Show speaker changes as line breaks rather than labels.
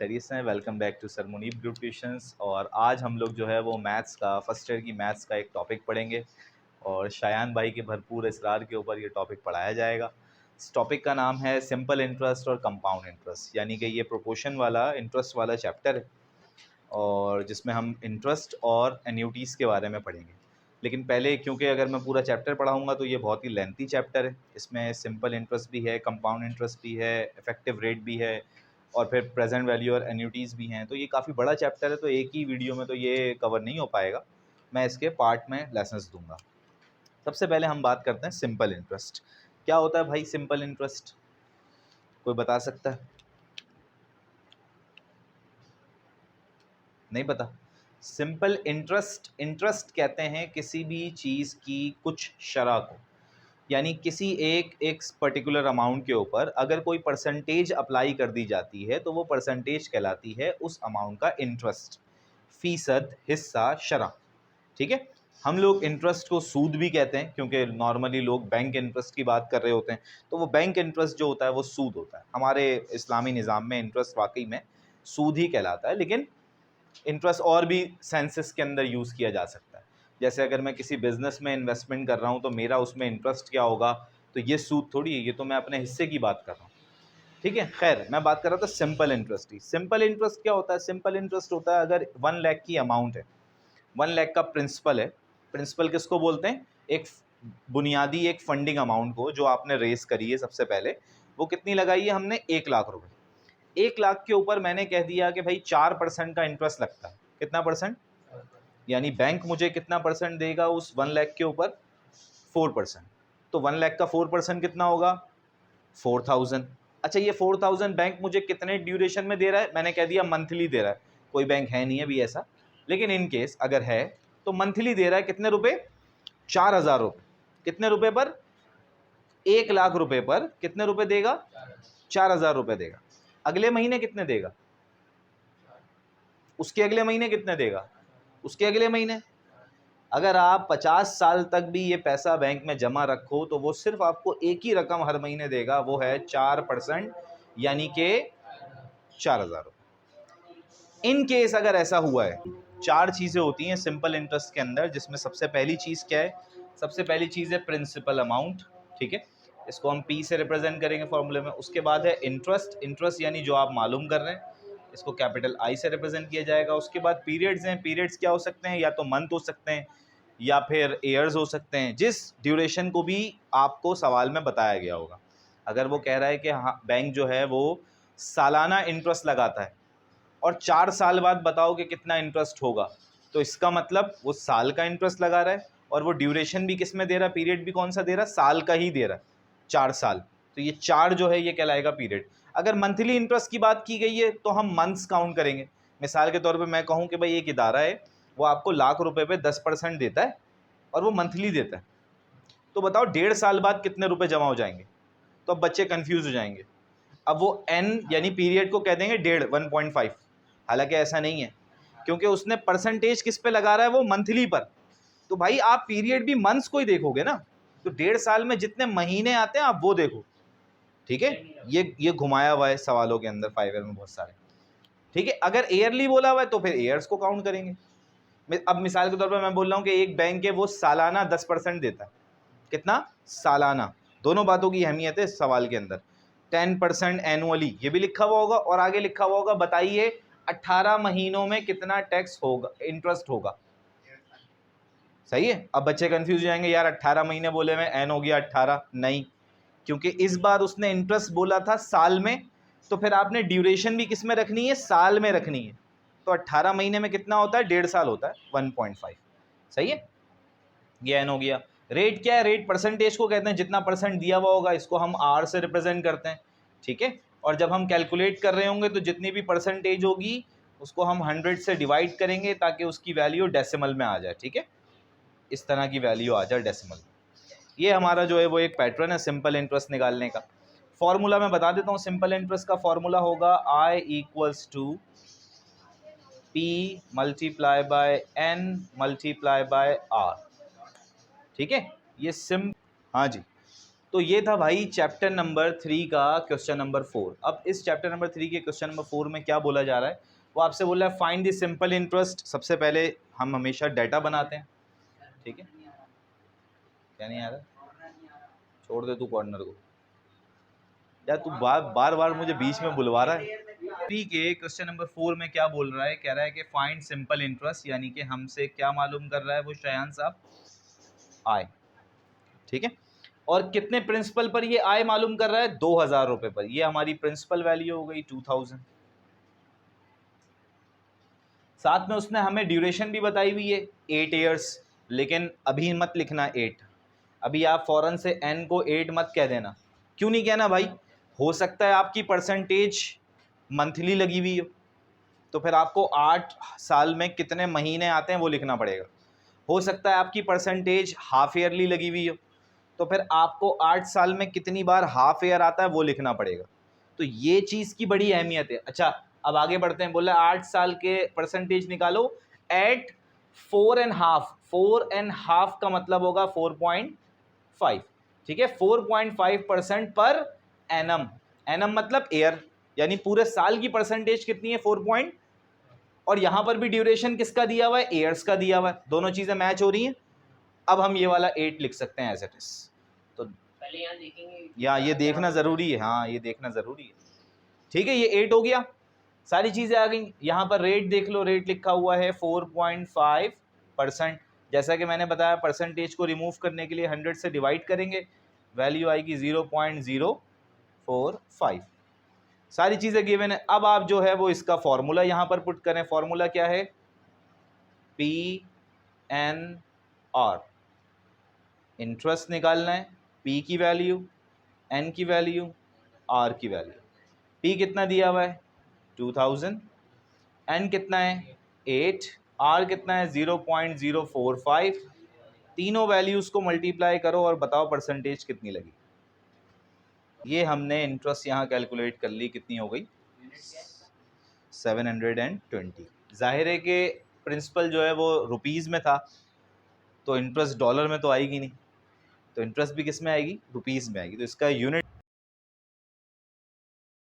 खैरियत से हैं। Welcome back to sir Munib group tuitions. और आज हम लोग जो है वो मैथ्स का फर्स्ट ईयर की मैथ्स का एक टॉपिक पढ़ेंगे और शायान भाई के भरपूर इसरार के ऊपर ये टॉपिक पढ़ाया जाएगा। इस टॉपिक का नाम है सिंपल इंटरेस्ट और कंपाउंड इंटरेस्ट, यानी कि ये प्रोपोर्शन वाला इंटरेस्ट वाला चैप्टर है और जिसमें हम इंटरेस्ट और एन्यूटीज़ के बारे में पढ़ेंगे। लेकिन पहले, क्योंकि अगर मैं पूरा चैप्टर पढ़ाऊँगा तो ये बहुत ही लेंथी चैप्टर है। इसमें सिंपल इंटरेस्ट भी है, कंपाउंड इंटरेस्ट भी है, इफेक्टिव रेट भी है और फिर प्रेजेंट वैल्यू और एन्यूटीज़ भी हैं। तो ये काफ़ी बड़ा चैप्टर है, तो एक ही वीडियो में तो ये कवर नहीं हो पाएगा। मैं इसके पार्ट में लेसन्स दूंगा। सबसे पहले हम बात करते हैं सिंपल इंटरेस्ट। क्या होता है भाई सिंपल इंटरेस्ट? कोई बता सकता है? नहीं पता? सिंपल इंटरेस्ट, इंटरेस्ट कहते हैं किसी भी चीज़ की कुछ शरह को, यानी किसी एक पर्टिकुलर अमाउंट के ऊपर अगर कोई परसेंटेज अप्लाई कर दी जाती है तो वो परसेंटेज कहलाती है उस अमाउंट का इंटरेस्ट, फीसद, हिस्सा, शरह। ठीक है। हम लोग इंटरेस्ट को सूद भी कहते हैं, क्योंकि नॉर्मली लोग बैंक इंटरेस्ट की बात कर रहे होते हैं, तो वो बैंक इंटरेस्ट जो होता है वो सूद होता है। हमारे इस्लामी निज़ाम में इंटरेस्ट वाकई में सूद ही कहलाता है, लेकिन इंटरेस्ट और भी सेंसेस के अंदर यूज़ किया जा सकता है। जैसे अगर मैं किसी बिजनेस में इन्वेस्टमेंट कर रहा हूँ तो मेरा उसमें इंटरेस्ट क्या होगा, तो ये सूद थोड़ी है, ये तो मैं अपने हिस्से की बात कर रहा हूँ। ठीक है। खैर, मैं बात कर रहा था सिंपल इंटरेस्ट ही। सिंपल इंटरेस्ट क्या होता है? सिंपल इंटरेस्ट होता है अगर 1 लाख की अमाउंट है, 1 लाख का प्रिंसिपल है। प्रिंसिपल किसको बोलते हैं? एक बुनियादी एक फंडिंग अमाउंट को जो आपने रेस करी है सबसे पहले, वो कितनी लगाई है हमने? 1 लाख रुपए। 1 लाख के ऊपर मैंने कह दिया कि भाई 4% का इंटरेस्ट लगता है। कितना परसेंट? यानी बैंक मुझे कितना परसेंट देगा उस 1 लाख के ऊपर? 4%। तो 1 लाख का 4% कितना होगा? 4000। अच्छा, ये 4000 बैंक मुझे कितने ड्यूरेशन में दे रहा है? मैंने कह दिया मंथली दे रहा है। कोई बैंक है नहीं अभी ऐसा, लेकिन इन केस अगर है तो मंथली दे रहा है। कितने रुपए? 4000 रुपये। कितने रुपए पर? 1 लाख रुपए पर कितने रुपए देगा? 4000 रुपये देगा। अगले महीने कितने देगा? उसके अगले महीने कितने देगा? उसके अगले महीने। अगर आप 50 साल तक भी ये पैसा बैंक में जमा रखो तो वो सिर्फ आपको एक ही रकम हर महीने देगा, वो है 4%, यानी कि 4000 रुपये। इन केस अगर ऐसा हुआ है, 4 चीज़ें होती हैं सिंपल इंटरेस्ट के अंदर, जिसमें सबसे पहली चीज़ क्या है? सबसे पहली चीज़ है प्रिंसिपल अमाउंट। ठीक है, इसको हम पी से रिप्रेजेंट करेंगे फॉर्मूले में। उसके बाद है इंटरेस्ट, इंटरेस्ट यानी जो आप मालूम कर रहे हैं, इसको कैपिटल आई से रिप्रेजेंट किया जाएगा। उसके बाद पीरियड्स हैं। पीरियड्स क्या हो सकते हैं? या तो मंथ हो सकते हैं या फिर ईयर्स हो सकते हैं, जिस ड्यूरेशन को भी आपको सवाल में बताया गया होगा। अगर वो कह रहा है कि हाँ बैंक जो है वो सालाना इंटरेस्ट लगाता है और 4 साल बाद बताओ कि कितना इंटरेस्ट होगा, तो इसका मतलब वो साल का इंटरेस्ट लगा रहा है और वो ड्यूरेशन भी किस में दे रहा है? पीरियड भी कौन सा दे रहा है? साल का ही दे रहा है, 4 साल। तो ये 4 जो है ये कहलाएगा पीरियड। अगर मंथली इंटरेस्ट की बात की गई है तो हम मंथ्स काउंट करेंगे। मिसाल के तौर पे मैं कहूँ कि भाई एक इदारा है, वो आपको लाख रुपए पे 10% देता है और वो मंथली देता है, तो बताओ 1.5 साल बाद कितने रुपए जमा हो जाएंगे? तो अब बच्चे कंफ्यूज हो जाएंगे। अब वो एन यानी पीरियड को कह देंगे 1.5, हालांकि ऐसा नहीं है, क्योंकि उसने परसेंटेज किस पे लगा रहा है? वो मंथली पर। तो भाई आप पीरियड भी मंथ्स को ही देखोगे ना, तो 1.5 साल में जितने महीने आते हैं आप वो देखो। ठीक है, ये घुमाया हुआ है सवालों के अंदर, 5 में बहुत सारे। ठीक है, अगर ईयरली बोला हुआ है तो फिर ईयर्स को काउंट करेंगे। अब मिसाल के तौर पर मैं बोल रहा हूँ कि एक बैंक है वो सालाना 10% देता है। कितना? सालाना। दोनों बातों की अहमियत है इस सवाल के अंदर। 10% एनुअली, ये भी लिखा हुआ होगा और आगे लिखा हुआ होगा बताइए 18 महीनों में कितना टैक्स होगा, इंटरेस्ट होगा। सही है। अब बच्चे कंफ्यूज हो जाएंगे, यार 18 महीने बोले में एन हो गया 18। नहीं, क्योंकि इस बार उसने इंटरेस्ट बोला था साल में, तो फिर आपने ड्यूरेशन भी किस में रखनी है? साल में रखनी है। तो 18 महीने में कितना होता है? 1.5 साल होता है, 1.5। सही है, ये एन हो गया। रेट क्या है? रेट परसेंटेज को कहते हैं, जितना परसेंट दिया हुआ होगा इसको हम आर से रिप्रेजेंट करते हैं। ठीक है, और जब हम कैलकुलेट कर रहे होंगे तो जितनी भी परसेंटेज होगी उसको हम 100 से डिवाइड करेंगे ताकि उसकी वैल्यू डेसिमल में आ जाए। ठीक है, इस तरह की वैल्यू आ जाए डेसिमल। ये हमारा जो है वो एक पैटर्न है सिंपल इंटरेस्ट निकालने का। फॉर्मूला मैं बता देता हूँ। सिंपल इंटरेस्ट का फॉर्मूला होगा I equals to P multiply by N multiply by R। ठीक है, ये हाँ जी, तो ये था भाई चैप्टर नंबर 3 का क्वेश्चन नंबर 4। अब इस चैप्टर नंबर 3 के क्वेश्चन नंबर 4 में क्या बोला जा रहा है, वो आपसे बोल रहा है फाइंड द सिंपल इंटरेस्ट। सबसे पहले हम हमेशा डाटा बनाते हैं, ठीक है। क्या नहीं आ रहा, छोड़ दे तू कॉर्नर को यार, तू बार बार मुझे बीच में बुलवा रहा है। ठीक है, क्वेश्चन नंबर 4 में क्या बोल रहा है, कह रहा है कि फाइंड सिंपल इंटरेस्ट, यानी कि हमसे क्या मालूम कर रहा है वो शयान साहब, आय, ठीक है। और कितने प्रिंसिपल पर ये आय मालूम कर रहा है, 2000 रुपए पर। ये हमारी प्रिंसिपल वैल्यू हो गई 2000। साथ में उसने हमें ड्यूरेशन भी बताई हुई है 8 ईयर्स, लेकिन अभी मत लिखना 8। अभी आप फौरन से n को 8 मत कह देना। क्यों नहीं कहना भाई, हो सकता है आपकी परसेंटेज मंथली लगी हुई हो, तो फिर आपको 8 साल में कितने महीने आते हैं वो लिखना पड़ेगा। हो सकता है आपकी परसेंटेज हाफ ईयरली लगी हुई हो, तो फिर आपको 8 साल में कितनी बार हाफ ईयर आता है वो लिखना पड़ेगा। तो ये चीज़ की बड़ी अहमियत है। अच्छा, अब आगे बढ़ते हैं। बोला 8 साल के परसेंटेज निकालो एट 4.5। 4.5 का मतलब होगा 4.5, ठीक है। 4.5% पर एनम। एनम मतलब ईयर, यानी पूरे साल की परसेंटेज कितनी है, 4 और यहां पर भी ड्यूरेशन किसका दिया हुआ है, ईयर्स का दिया हुआ है। दोनों चीजें मैच हो रही हैं। अब हम ये वाला 8 लिख सकते हैं एज इट इज। तो पहले यहाँ देखेंगे, या ये देखना जरूरी है, हाँ ये देखना जरूरी है, ठीक है। ये 8 हो गया, सारी चीजें आ गई। यहाँ पर रेट देख लो, रेट लिखा हुआ है 4.5%। जैसा कि मैंने बताया, परसेंटेज को रिमूव करने के लिए 100 से डिवाइड करेंगे, वैल्यू आएगी 0.045। सारी चीजें गिवन है। अब आप जो है वो इसका फॉर्मूला यहाँ पर पुट करें। फॉर्मूला क्या है, PNR। इंटरेस्ट निकालना है, P की वैल्यू, N की वैल्यू, R की वैल्यू। P कितना दिया हुआ है 2000, N कितना है 8, R कितना है 0.045। तीनों वैल्यूज को मल्टीप्लाई करो और बताओ परसेंटेज कितनी लगी। ये हमने इंटरेस्ट यहाँ कैलकुलेट कर ली, कितनी हो गई 720। जाहिर है कि प्रिंसिपल जो है वो रुपीज़ में था, तो इंटरेस्ट डॉलर में तो आएगी नहीं, तो इंटरेस्ट भी किस में आएगी, रुपीज़ में आएगी। तो इसका यूनिट